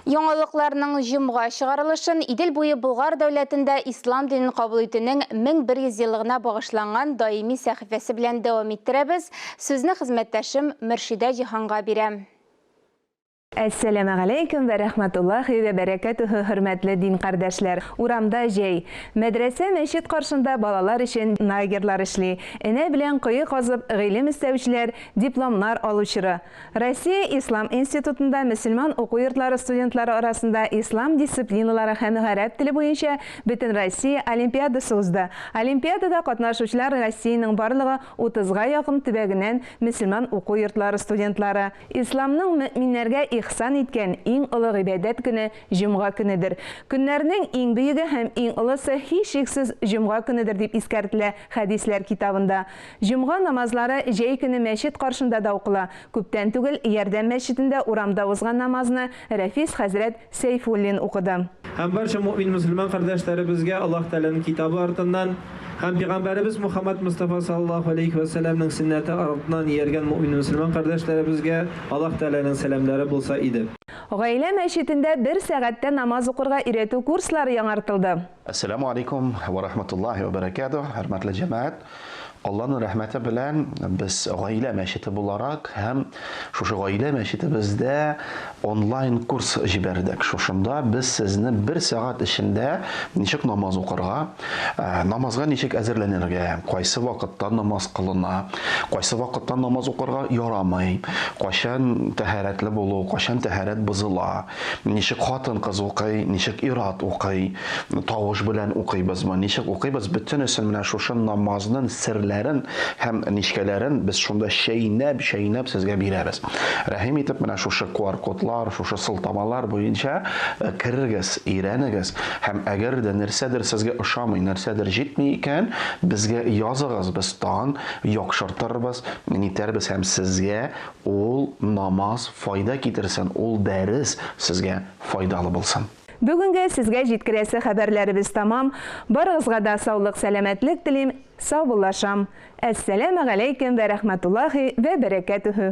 Яңалыкларның җомга чыгарылышын Идел буе Болгар дәүләтендә ислам динен кабул итүнең 1100 еллыгына багышланган даими сәхифәсе белән дәвам иттерәбез. Сүзне хезмәттәшем Мөршидә Җиһанга бирәм. Әссәламу алейкум вә рахматуллахи вә бәрәкәтүһү, хөрмәтле дин кардәшләр. Урамда җәй. Мәдрәсә, мәчет каршында балалар өчен лагерьлар эшли. Энә белән кое казып, гыйлем истәүчеләр, дипломнар алучылар. Россия Ислам институтында мөселман уку йортлары студентлары арасында ислам дисциплиналары һәм гарәп теле буенча бөтен Россия олимпиадасы узды. Олимпиадада катнашучылар Россиянең барлыгы 30-га якын төбәгеннән мөселман уку йортлары студентлары. Исламның мөэминнәргә ихсан иткән иң олы гыйбадәт көне җомга көнедер. Көннәрнең иң бөеге һәм иң олысы һичшиксез җомга көнедер дип искәртелә хәдисләр китабында. Җомга намазлары җәй көне мәчет каршында да укыла. Күптән түгел Ярдәм мәчетендә урамда узган намазны Рәфис хәзрәт Сейфуллин укыды. Һәм барча мөэмин мөселман кардәшләребезгә Аллаһ Тәгаләнең китабы артыннан һәм Пәйгамбәребез Мухаммад Мустафа саллаллаһу алейхи ва сәлләмнең сөннәте артыннан ияргән мөэмин мөселман кардәшләребезгә Аллаһ Тәгаләнең сәламнәре булса иде. Гаилә мәчетендә 1 сәгатьтә намаз укырга өйрәтү курслары яңартылды. Ассаламу алейкум ва рахматуллахи ва баракатуh, хөрмәтле җәмәгать. Аллаһның рәхмәте белән без гаилә мәчете буларак һәм шушы гаилә мәчетебездә онлайн курс җибәрдек. Шушында без сезне 1 сәгать эчендә ничек намаз укырга, намазга ничек әзерләнергә, кайсы вакытта намаз кылына, кайсы вакытта намаз укырга ярамый, кайчан тәһарәтле булу, кайчан тәһарәт бозыла, ничек хатын-кыз укый, ничек ир-ат укый, тавыш белән укыйбызмы, ничек укыйбыз, бөтенесен менә шушы намазның серләрен һәм нишкәләрен без шунда шәйнәп сезгә бирәбез. Рәхим итеп менә шушы QR-кодлар, шушы сылтамалар буенча керегез, өйрәнегез һәм әгәр дә нәрсәдер сезгә ошамый, нәрсәдер җитми икән, безгә языгыз, без тагын яхшыртырбыз, нитәрбез һәм сезгә ул намаз файда китерсен, ул дәрес сезгә файдалы булсын. Бүгенге сезгә җиткерәсе хәбәрләребез тамам. Барыгызга да саулык, сәламәтлек телим. Сау булашам. Әссәламу алейкум вә рахматуллахи вә бәрәкәтүһү.